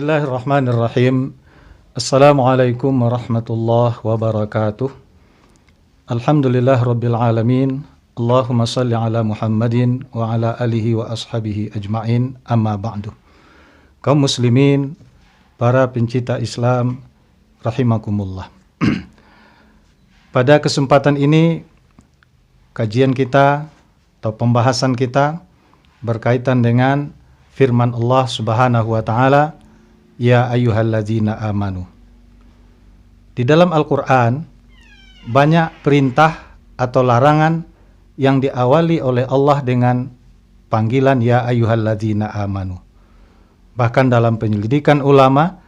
Bismillahirrahmanirrahim. Assalamualaikum warahmatullahi wabarakatuh. Alhamdulillah rabbil alamin. Allahumma salli ala Muhammadin wa ala alihi wa ashabihi ajma'in. Amma ba'du. Kaum muslimin, para pencinta Islam rahimakumullah. Pada kesempatan ini kajian kita atau pembahasan kita berkaitan dengan firman Allah Subhanahu wa taala, ya ayyuhalladzina amanu. Di dalam Al-Qur'an banyak perintah atau larangan yang diawali oleh Allah dengan panggilan ya ayyuhalladzina amanu. Bahkan dalam penyelidikan ulama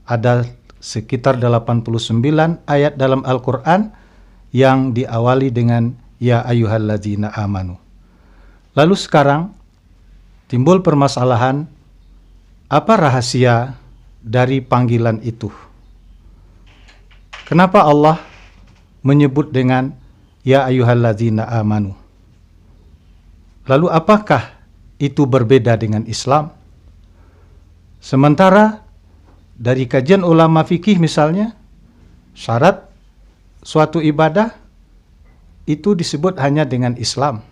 ada sekitar 89 ayat dalam Al-Qur'an yang diawali dengan ya ayyuhalladzina amanu. Lalu sekarang timbul permasalahan, apa rahasia dari panggilan itu? Kenapa Allah menyebut dengan ya ayyuhalladzina amanu? Lalu apakah itu berbeda dengan Islam? Sementara dari kajian ulama fikih misalnya, syarat suatu ibadah itu disebut hanya dengan Islam.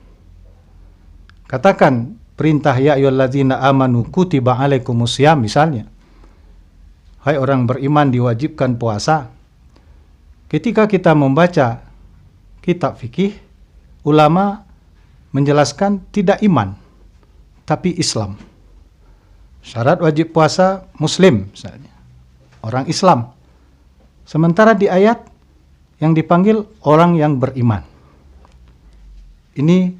Katakan perintah ya ayyuhalladzina amanu kutiba alaikumusiyam misalnya. Hai orang beriman diwajibkan puasa. Ketika kita membaca kitab fikih, ulama menjelaskan tidak iman, tapi Islam. Syarat wajib puasa muslim misalnya, orang Islam. Sementara di ayat yang dipanggil orang yang beriman. Ini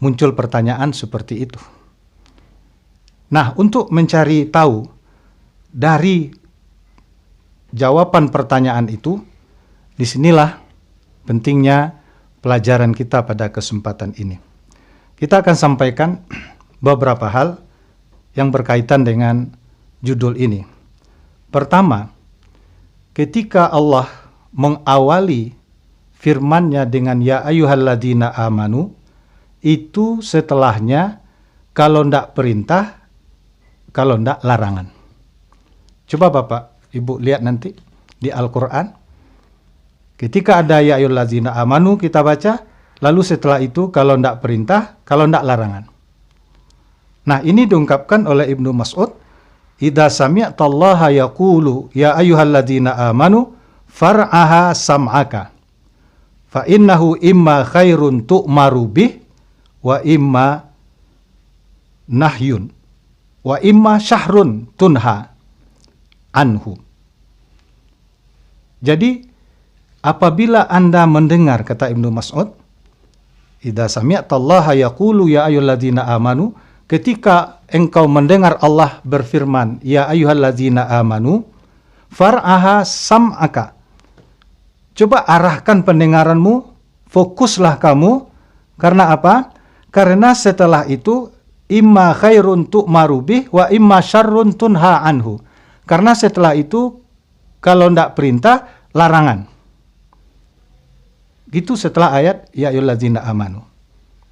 muncul pertanyaan seperti itu. Nah, untuk mencari tahu dari jawaban pertanyaan itu, disinilah pentingnya pelajaran kita pada kesempatan ini. Kita akan sampaikan beberapa hal yang berkaitan dengan judul ini. Pertama, ketika Allah mengawali firman-Nya dengan ya ayyuhalladzina amanu, itu setelahnya kalau ndak perintah, kalau ndak larangan. Coba Bapak, Ibu lihat nanti di Al-Quran. Ketika ada ya ayyuhalladzina amanu kita baca, lalu setelah itu kalau ndak perintah, kalau ndak larangan. Nah, ini diungkapkan oleh Ibnu Mas'ud, idza sami'tallaha yaqulu ya ayyuhalladzina amanu far'aha sam'aka fa innahu imma khairun tu'maru bih wa imma nahyun wa imma syahrun tunha anhu. Jadi apabila Anda mendengar, kata Ibnu Mas'ud, idza sami'tallaha yaqulu ya ayyuhalladzina amanu, ketika engkau mendengar Allah berfirman ya ayyuhalladzina amanu far'aha sam'aka, coba arahkan pendengaranmu, fokuslah kamu. Karena apa? Karena setelah itu imma khairun tu'maru bih wa imma syarrun tunha anhu. Karena setelah itu kalau ndak perintah, larangan. Gitu setelah ayat ya ayyuhalladzina amanu.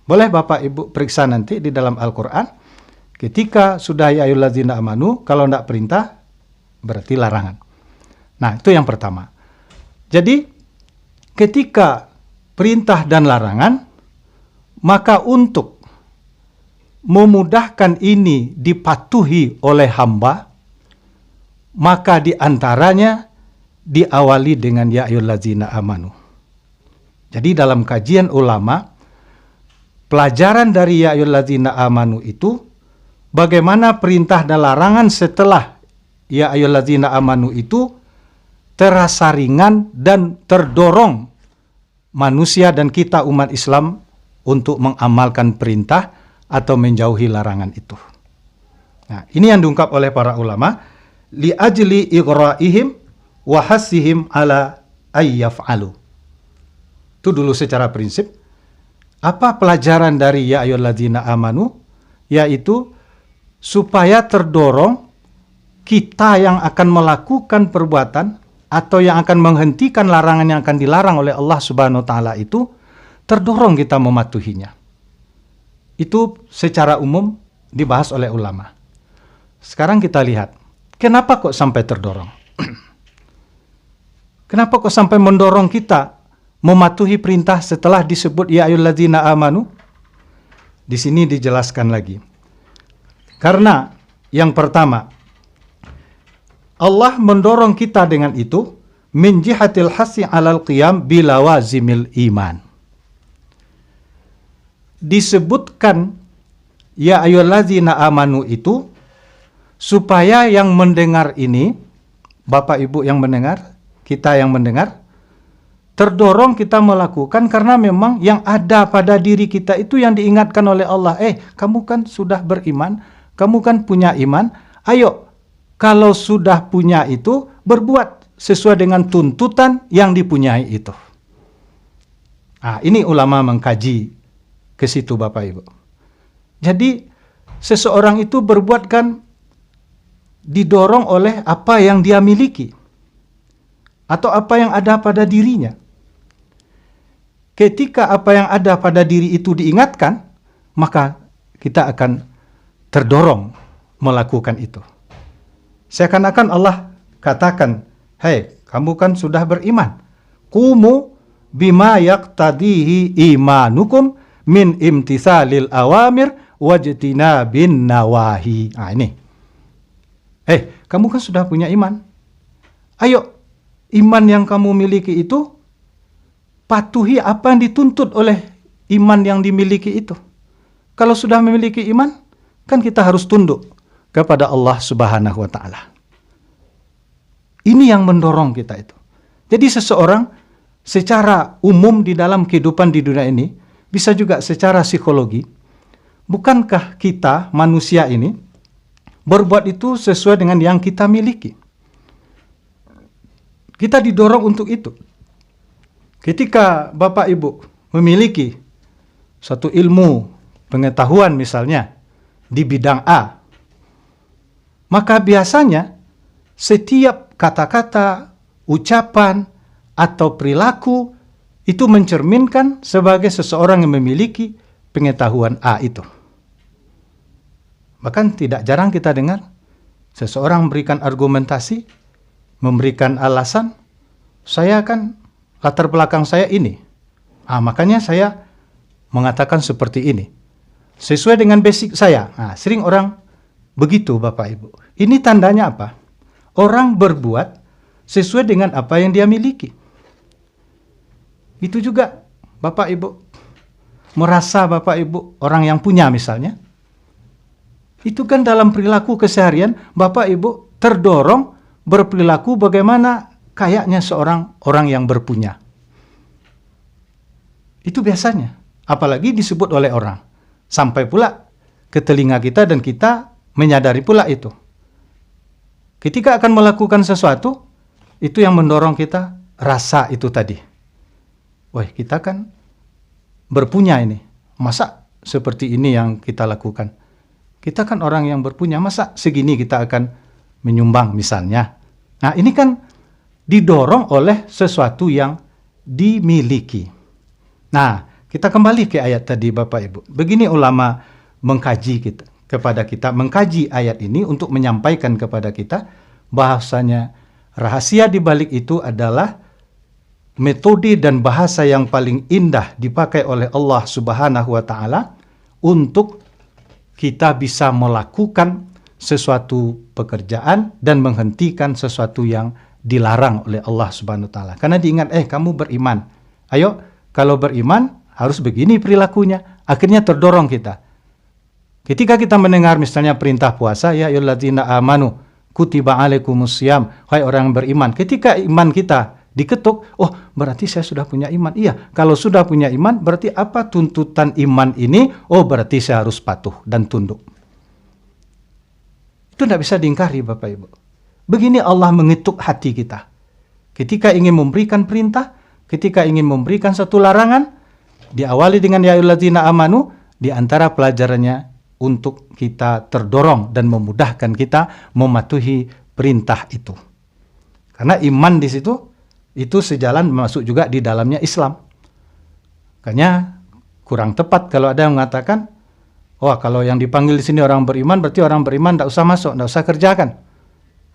Boleh Bapak Ibu periksa nanti di dalam Al-Qur'an, ketika sudah ya ayyuhalladzina amanu, kalau ndak perintah berarti larangan. Nah, itu yang pertama. Jadi ketika perintah dan larangan, maka untuk memudahkan ini dipatuhi oleh hamba, maka diantaranya diawali dengan ya ayyuhalladzina amanu. Jadi dalam kajian ulama, pelajaran dari ya ayyuhalladzina amanu itu bagaimana perintah dan larangan setelah ya ayyuhalladzina amanu itu terasa ringan dan terdorong manusia dan kita umat Islam untuk mengamalkan perintah atau menjauhi larangan itu. Nah, ini yang diungkap oleh para ulama, li ajli ighraihim wa hasihim ala ayyaf'alu. Itu dulu secara prinsip. Apa pelajaran dari ya ayyuhalladzina amanu? Yaitu supaya terdorong kita yang akan melakukan perbuatan atau yang akan menghentikan larangan yang akan dilarang oleh Allah Subhanahu wa taala itu, terdorong kita mematuhinya. Itu secara umum dibahas oleh ulama. Sekarang kita lihat, Kenapa kok sampai terdorong? Kenapa kok sampai mendorong kita mematuhi perintah setelah disebut ya ayyuhalladzina amanu? Di sini dijelaskan lagi. Karena yang pertama, Allah mendorong kita dengan itu min jihatil hasi 'alal qiyam bilawazimil iman. Disebutkan ya ayyuhalladzina amanu itu supaya yang mendengar ini, Bapak Ibu yang mendengar, kita yang mendengar, terdorong kita melakukan karena memang yang ada pada diri kita itu yang diingatkan oleh Allah. Kamu kan sudah beriman, kamu kan punya iman, ayo kalau sudah punya itu berbuat sesuai dengan tuntutan yang dipunyai itu. Ini ulama mengkaji ke situ Bapak Ibu. Jadi seseorang itu berbuat kan didorong oleh apa yang dia miliki atau apa yang ada pada dirinya. Ketika apa yang ada pada diri itu diingatkan, maka kita akan terdorong melakukan itu. Seakan-akan Allah katakan, "Hei, kamu kan sudah beriman. Qumu bima yaqtadihi imanukum min imtithalil awamir wajtinabin nawahi." Ini. Kamu kan sudah punya iman. Ayo, iman yang kamu miliki itu patuhi apa yang dituntut oleh iman yang dimiliki itu. Kalau sudah memiliki iman, kan kita harus tunduk kepada Allah Subhanahu wa taala. Ini yang mendorong kita itu. Jadi seseorang secara umum di dalam kehidupan di dunia ini, bisa juga secara psikologi, bukankah kita manusia ini berbuat itu sesuai dengan yang kita miliki? Kita didorong untuk itu. Ketika Bapak Ibu memiliki satu ilmu pengetahuan misalnya di bidang A, maka biasanya setiap kata-kata, ucapan, atau perilaku itu mencerminkan sebagai seseorang yang memiliki pengetahuan A itu. Bahkan tidak jarang kita dengar seseorang memberikan argumentasi, memberikan alasan, saya kan latar belakang saya ini. Makanya saya mengatakan seperti ini. Sesuai dengan basic saya. Sering orang begitu Bapak Ibu. Ini tandanya apa? Orang berbuat sesuai dengan apa yang dia miliki. Itu juga Bapak Ibu merasa Bapak Ibu orang yang punya misalnya. Itu kan dalam perilaku keseharian Bapak Ibu terdorong berperilaku bagaimana kayaknya seorang orang yang berpunya. Itu biasanya. Apalagi disebut oleh orang. Sampai pula ke telinga kita dan kita menyadari pula itu. Ketika akan melakukan sesuatu, itu yang mendorong kita rasa itu tadi. Wah, kita kan berpunya ini. Masa seperti ini yang kita lakukan? Kita kan orang yang berpunya, masa segini kita akan menyumbang misalnya. Ini kan didorong oleh sesuatu yang dimiliki. Kita kembali ke ayat tadi Bapak Ibu. Begini ulama mengkaji mengkaji ayat ini untuk menyampaikan kepada kita bahasanya rahasia di balik itu adalah metode dan bahasa yang paling indah dipakai oleh Allah Subhanahu wa taala untuk kita bisa melakukan sesuatu pekerjaan dan menghentikan sesuatu yang dilarang oleh Allah Subhanahu wa taala. Karena diingat, kamu beriman. Ayo, kalau beriman harus begini perilakunya. Akhirnya terdorong kita. Ketika kita mendengar misalnya perintah puasa, ya ayyuhalladzina amanu kutiba alaikumusiyam, hai orang yang beriman. Ketika iman kita diketuk, berarti saya sudah punya iman. Iya, kalau sudah punya iman, berarti apa tuntutan iman ini? Berarti saya harus patuh dan tunduk. Itu tidak bisa diingkari Bapak Ibu. Begini Allah mengetuk hati kita. Ketika ingin memberikan perintah, ketika ingin memberikan satu larangan, diawali dengan ya ayyuhalladzina amanu, di antara pelajarannya untuk kita terdorong dan memudahkan kita mematuhi perintah itu. Karena iman di situ itu sejalan masuk juga di dalamnya Islam. Makanya kurang tepat kalau ada yang mengatakan, kalau yang dipanggil di sini orang beriman, berarti orang beriman tidak usah masuk, tidak usah kerjakan.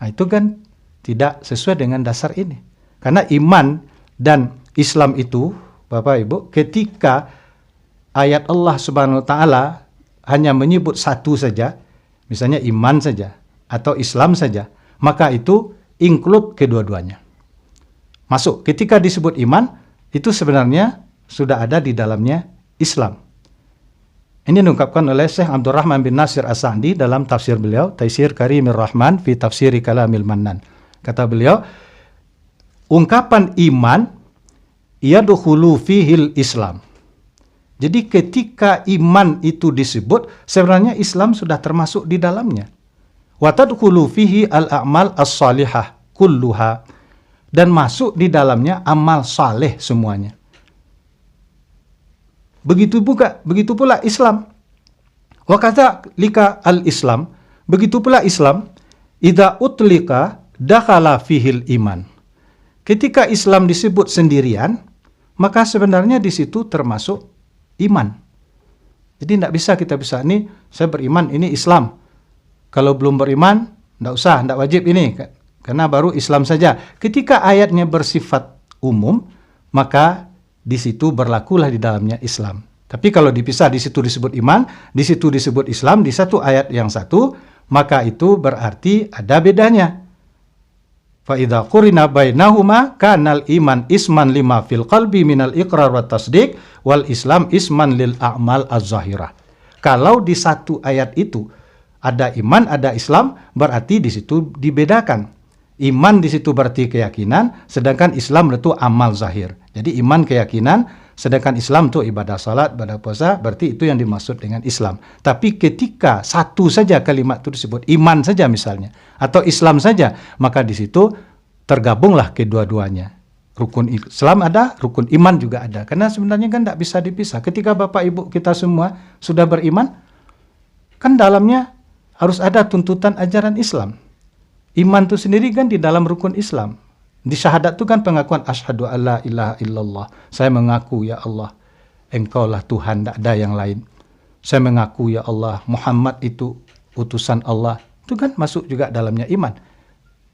Nah, itu kan tidak sesuai dengan dasar ini. Karena iman dan Islam itu, Bapak Ibu, ketika ayat Allah Subhanahu wa taala hanya menyebut satu saja, misalnya iman saja atau Islam saja, maka itu include kedua-duanya. Masuk. Ketika disebut iman, itu sebenarnya sudah ada di dalamnya Islam. Ini diungkapkan oleh Syekh Abdurrahman bin Nasir As-Sa'di dalam tafsir beliau, Taisir Karimir Rahman fi Tafsiri Kalamil Mannan. Kata beliau, ungkapan iman yadkhulu fihil Islam. Jadi ketika iman itu disebut, sebenarnya Islam sudah termasuk di dalamnya. Wa tadkhulu fihi al-a'mal as-salihah kulluha. Dan masuk di dalamnya amal saleh semuanya. Begitu pula Islam. Wa kadzalika al-Islam, begitu pula Islam, idza utlika dakhala fihil iman. Ketika Islam disebut sendirian, maka sebenarnya di situ termasuk iman. Jadi tidak bisa kita ini saya beriman, ini Islam. Kalau belum beriman, tidak wajib ini, karena baru Islam saja. Ketika ayatnya bersifat umum, maka di situ berlakulah di dalamnya Islam. Tapi kalau dipisah, di situ disebut iman, di situ disebut Islam, di satu ayat yang satu, maka itu berarti ada bedanya. Fa idza qurina bainahuma kanal iman isman lima fil qalbi minal iqrar wat tasdiq wal Islam isman lil a'mal az-zahirah. Kalau di satu ayat itu ada iman, ada Islam, berarti di situ dibedakan. Iman di situ berarti keyakinan, sedangkan Islam itu amal zahir. Jadi iman keyakinan, sedangkan Islam itu ibadah salat, ibadah puasa, berarti itu yang dimaksud dengan Islam. Tapi ketika satu saja kalimat itu disebut iman saja misalnya, atau Islam saja, maka di situ tergabunglah kedua-duanya. Rukun Islam ada, rukun iman juga ada. Karena sebenarnya kan tidak bisa dipisah. Ketika Bapak Ibu kita semua sudah beriman, kan dalamnya harus ada tuntutan ajaran Islam. Iman itu sendiri kan di dalam rukun Islam. Di syahadat itu kan pengakuan asyhadu alla ilaha illallah. Saya mengaku ya Allah, Engkaulah Tuhan, tidak ada yang lain. Saya mengaku ya Allah, Muhammad itu utusan Allah. Itu kan masuk juga dalamnya iman.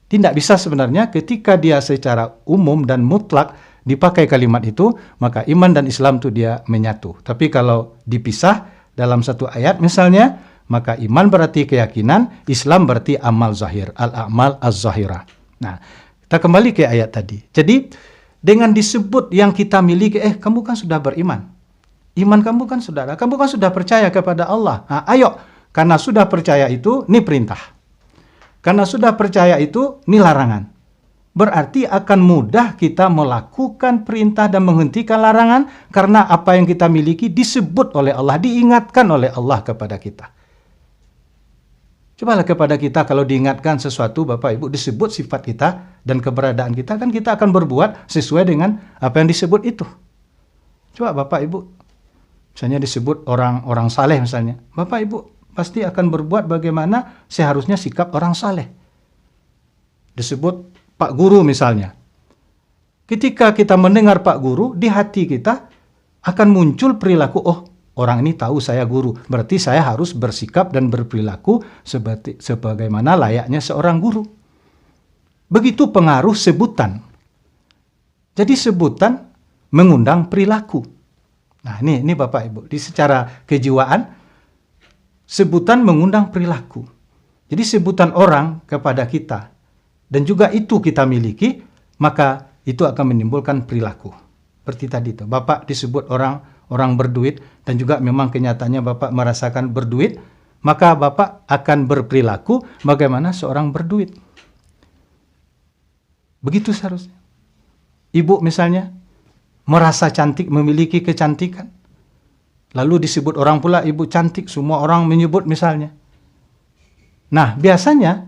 Tidak bisa sebenarnya ketika dia secara umum dan mutlak dipakai kalimat itu, maka iman dan Islam itu dia menyatu. Tapi kalau dipisah dalam satu ayat misalnya, maka iman berarti keyakinan, Islam berarti amal zahir, al-a'mal az-zahirah. Nah, kita kembali ke ayat tadi. Jadi, dengan disebut yang kita miliki, kamu kan sudah beriman. Iman kamu kan sudah ada, kamu kan sudah percaya kepada Allah. Nah, ayo, karena sudah percaya itu, ini perintah. Karena sudah percaya itu, ini larangan. Berarti akan mudah kita melakukan perintah dan menghentikan larangan, karena apa yang kita miliki disebut oleh Allah, diingatkan oleh Allah kepada kita. Cobalah kepada kita kalau diingatkan sesuatu, Bapak Ibu, disebut sifat kita dan keberadaan kita, kan kita akan berbuat sesuai dengan apa yang disebut itu. Coba Bapak Ibu, misalnya disebut orang saleh misalnya, Bapak Ibu pasti akan berbuat bagaimana seharusnya sikap orang saleh. Disebut Pak Guru misalnya. Ketika kita mendengar Pak Guru, di hati kita akan muncul perilaku, orang ini tahu saya guru, berarti saya harus bersikap dan berperilaku sebagaimana layaknya seorang guru. Begitu pengaruh sebutan. Jadi sebutan mengundang perilaku. Nah ini Bapak Ibu, di secara kejiwaan, sebutan mengundang perilaku. Jadi sebutan orang kepada kita, dan juga itu kita miliki, maka itu akan menimbulkan perilaku. Seperti tadi itu, Bapak disebut orang berduit, dan juga memang kenyataannya Bapak merasakan berduit, maka Bapak akan berperilaku bagaimana seorang berduit. Begitu seharusnya. Ibu misalnya, merasa cantik, memiliki kecantikan. Lalu disebut orang pula, ibu cantik, semua orang menyebut misalnya. Nah, biasanya,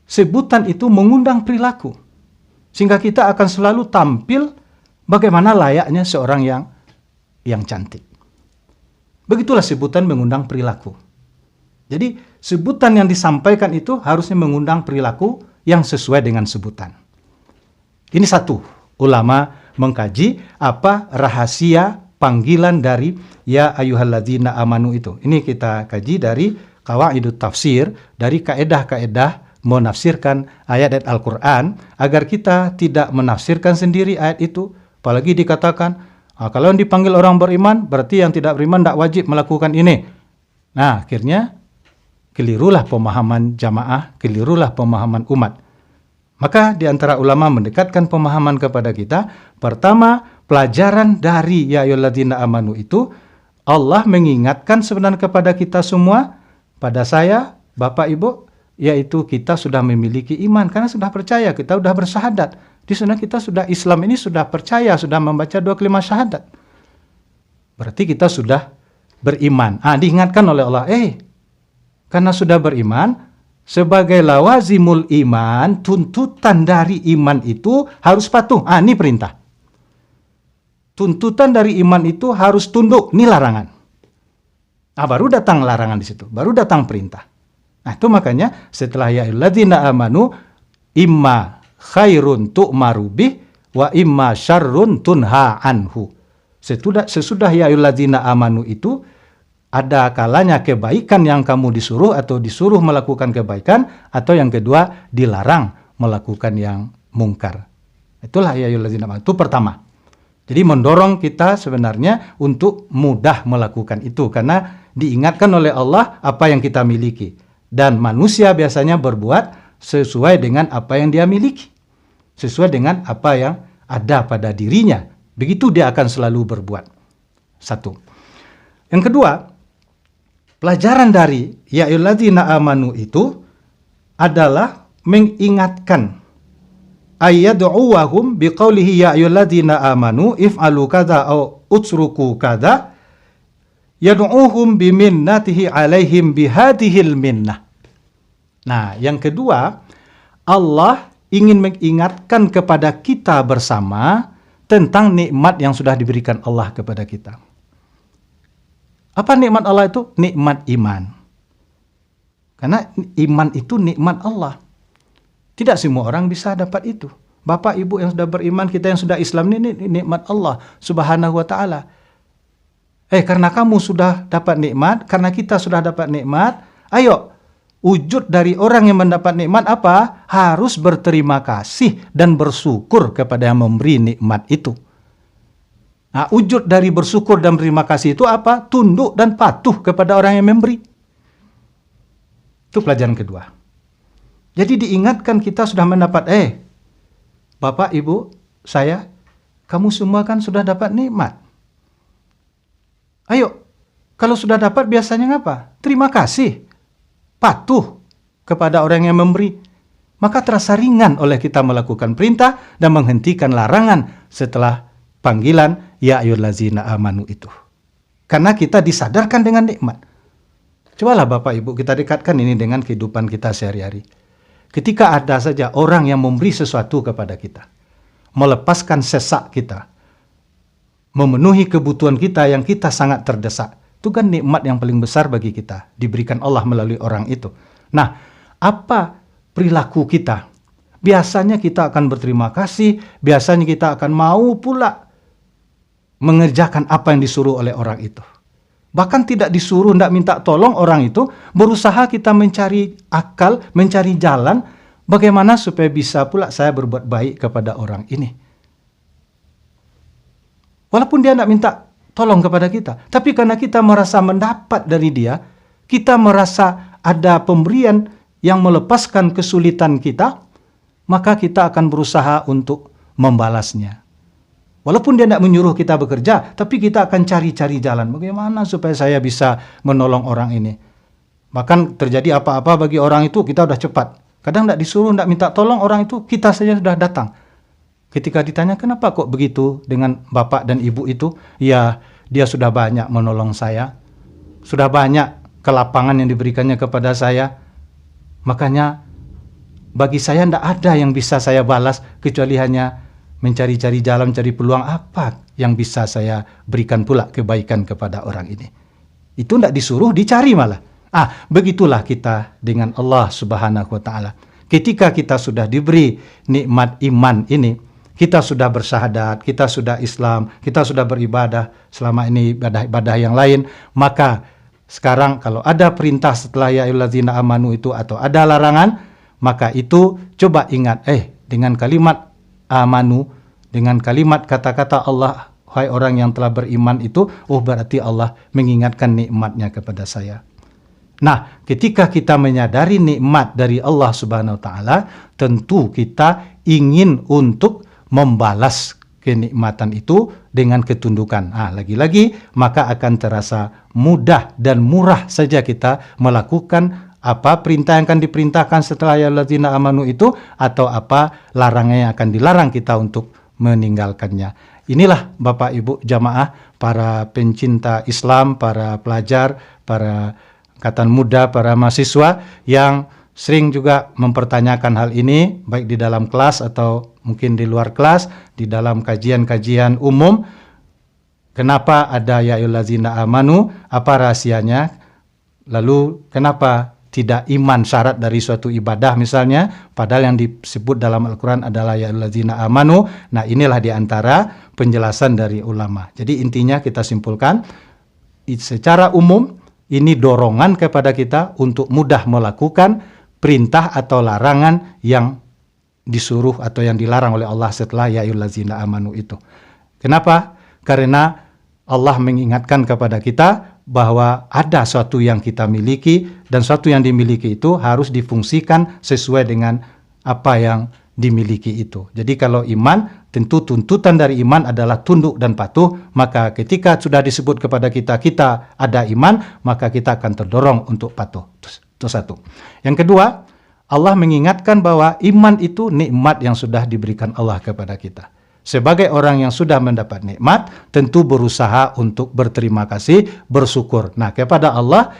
sebutan itu mengundang perilaku. Sehingga kita akan selalu tampil bagaimana layaknya seorang yang cantik. Begitulah sebutan mengundang perilaku. Jadi sebutan yang disampaikan itu harusnya mengundang perilaku yang sesuai dengan sebutan. Ini satu, ulama mengkaji apa rahasia panggilan dari ya ayyuhalladzina amanu itu. Ini kita kaji dari qawaidut tafsir, dari kaedah-kaedah menafsirkan ayat-ayat Al-Quran, agar kita tidak menafsirkan sendiri ayat itu. Apalagi dikatakan, kalau yang dipanggil orang beriman, berarti yang tidak beriman tidak wajib melakukan ini. Nah, akhirnya kelirulah pemahaman jamaah, kelirulah pemahaman umat. Maka di antara ulama mendekatkan pemahaman kepada kita, pertama, pelajaran dari ya ayyuhalladzina amanu itu, Allah mengingatkan sebenarnya kepada kita semua, pada saya, Bapak Ibu, yaitu kita sudah memiliki iman, karena sudah percaya, kita sudah bersyahadat. Di sana kita sudah Islam ini sudah percaya, sudah membaca 2 kalimat syahadat. Berarti kita sudah beriman. Diingatkan oleh Allah, karena sudah beriman, sebagai lawazimul iman, tuntutan dari iman itu harus patuh. Ini perintah. Tuntutan dari iman itu harus tunduk. Ini larangan. Baru datang larangan di situ. Baru datang perintah. Itu makanya setelah ya ayyuhalladzina amanu imma khairun tu'maru bih wa imma syarrun tunha anhu. Sesudah ya ayyuhalladzina amanu itu ada kalanya kebaikan yang kamu disuruh atau disuruh melakukan kebaikan, atau yang kedua dilarang melakukan yang mungkar. Itulah ya ayyuhalladzina amanu. Itu pertama. Jadi mendorong kita sebenarnya untuk mudah melakukan itu, karena diingatkan oleh Allah apa yang kita miliki. Dan manusia biasanya berbuat sesuai dengan apa yang dia miliki, sesuai dengan apa yang ada pada dirinya. Begitu dia akan selalu berbuat. Satu. Yang kedua, pelajaran dari ya ayyuhalladzina amanu itu adalah mengingatkan, ayyad'uwahum biqaulihi ya ayyuhalladzina amanu if'alu kadza au utsruku kadza yad'uhum biminnatihi alaihim bihadihil minnah. Nah, yang kedua, Allah ingin mengingatkan kepada kita bersama tentang nikmat yang sudah diberikan Allah kepada kita. Apa nikmat Allah itu? Nikmat iman. Karena iman itu nikmat Allah. Tidak semua orang bisa dapat itu. Bapak, Ibu yang sudah beriman, kita yang sudah Islam, ini nikmat Allah Subhanahu wa ta'ala. Karena kamu sudah dapat nikmat, karena kita sudah dapat nikmat, ayo, wujud dari orang yang mendapat nikmat apa? Harus berterima kasih dan bersyukur kepada yang memberi nikmat itu. Wujud dari bersyukur dan berterima kasih itu apa? Tunduk dan patuh kepada orang yang memberi. Itu pelajaran kedua. Jadi diingatkan kita sudah mendapat, Bapak, Ibu, saya, kamu semua kan sudah dapat nikmat. Ayo, kalau sudah dapat biasanya ngapa? Terima kasih. Patuh kepada orang yang memberi, maka terasa ringan oleh kita melakukan perintah dan menghentikan larangan setelah panggilan ya ayyuhalladzina amanu itu. Karena kita disadarkan dengan nikmat. Cobalah Bapak Ibu kita dekatkan ini dengan kehidupan kita sehari-hari. Ketika ada saja orang yang memberi sesuatu kepada kita, melepaskan sesak kita, memenuhi kebutuhan kita yang kita sangat terdesak, itu kan nikmat yang paling besar bagi kita, diberikan Allah melalui orang itu. Nah, apa perilaku kita? Biasanya kita akan berterima kasih, biasanya kita akan mau pula mengerjakan apa yang disuruh oleh orang itu. Bahkan tidak disuruh, tidak minta tolong orang itu, berusaha kita mencari akal, mencari jalan, bagaimana supaya bisa pula saya berbuat baik kepada orang ini. Walaupun dia tidak minta tolong kepada kita, tapi karena kita merasa mendapat dari dia, kita merasa ada pemberian yang melepaskan kesulitan kita, maka kita akan berusaha untuk membalasnya. Walaupun dia tidak menyuruh kita bekerja, tapi kita akan cari-cari jalan. Bagaimana supaya saya bisa menolong orang ini? Bahkan terjadi apa-apa bagi orang itu, kita sudah cepat. Kadang tidak disuruh, tidak minta tolong orang itu, kita saja sudah datang. Ketika ditanya, kenapa kok begitu dengan bapak dan ibu itu? Ya, dia sudah banyak menolong saya. Sudah banyak kelapangan yang diberikannya kepada saya. Makanya, bagi saya tidak ada yang bisa saya balas, kecuali hanya mencari-cari jalan, cari peluang apa yang bisa saya berikan pula kebaikan kepada orang ini. Itu tidak disuruh, dicari malah. Begitulah kita dengan Allah Subhanahu wa ta'ala. Ketika kita sudah diberi nikmat iman ini, kita sudah bersyahadat, kita sudah Islam, kita sudah beribadah selama ini ibadah-ibadah yang lain, maka sekarang kalau ada perintah setelah ya ayyuhalladzina amanu itu atau ada larangan, maka itu coba ingat, dengan kalimat amanu, dengan kalimat kata-kata Allah, hai orang yang telah beriman itu, berarti Allah mengingatkan nikmatnya kepada saya. Nah, ketika kita menyadari nikmat dari Allah Subhanahu wa taala, tentu kita ingin untuk membalas kenikmatan itu dengan ketundukan. Lagi-lagi maka akan terasa mudah dan murah saja kita melakukan apa perintah yang akan diperintahkan setelah ya alladzina amanu itu, atau apa larangan yang akan dilarang kita untuk meninggalkannya. Inilah Bapak Ibu jamaah, para pencinta Islam, para pelajar, para angkatan muda, para mahasiswa yang sering juga mempertanyakan hal ini, baik di dalam kelas atau mungkin di luar kelas, di dalam kajian-kajian umum. Kenapa ada ya ayyuhallazina amanu? Apa rahasianya? Lalu kenapa tidak iman syarat dari suatu ibadah misalnya, padahal yang disebut dalam Al-Quran adalah ya ayyuhallazina amanu. Nah, inilah diantara penjelasan dari ulama. Jadi intinya kita simpulkan, secara umum ini dorongan kepada kita untuk mudah melakukan perintah atau larangan yang disuruh atau yang dilarang oleh Allah setelah ya ayyuhallazina amanu itu. Kenapa? Karena Allah mengingatkan kepada kita bahwa ada sesuatu yang kita miliki, dan sesuatu yang dimiliki itu harus difungsikan sesuai dengan apa yang dimiliki itu. Jadi kalau iman, tentu tuntutan dari iman adalah tunduk dan patuh. Maka ketika sudah disebut kepada kita ada iman, maka kita akan terdorong untuk patuh. Itu satu. Yang kedua, Allah mengingatkan bahwa iman itu nikmat yang sudah diberikan Allah kepada kita. Sebagai orang yang sudah mendapat nikmat, tentu berusaha untuk berterima kasih, bersyukur. Nah, kepada Allah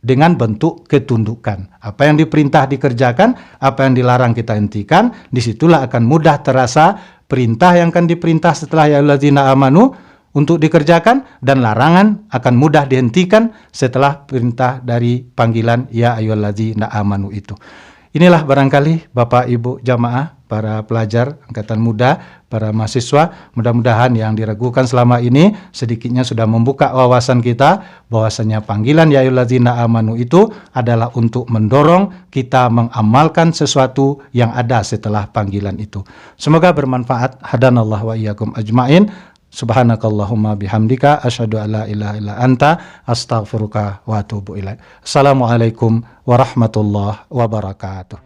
dengan bentuk ketundukan. Apa yang diperintah dikerjakan, apa yang dilarang kita hentikan. Disitulah akan mudah terasa perintah yang akan diperintah setelah ya ayyuhallazina amanu untuk dikerjakan, dan larangan akan mudah dihentikan setelah perintah dari panggilan ya ayyuhallazina amanu itu. Inilah barangkali Bapak Ibu jamaah, para pelajar angkatan muda, para mahasiswa, mudah-mudahan yang diragukan selama ini sedikitnya sudah membuka wawasan kita bahwasanya panggilan ya ayyuhallazina amanu itu adalah untuk mendorong kita mengamalkan sesuatu yang ada setelah panggilan itu. Semoga bermanfaat. Hadanallah wa iyyakum ajmain. Subhanakallahumma bihamdika asyhadu an la ilaha illa anta astaghfiruka wa atubu ilaik. Assalamualaikum warahmatullahi wabarakatuh.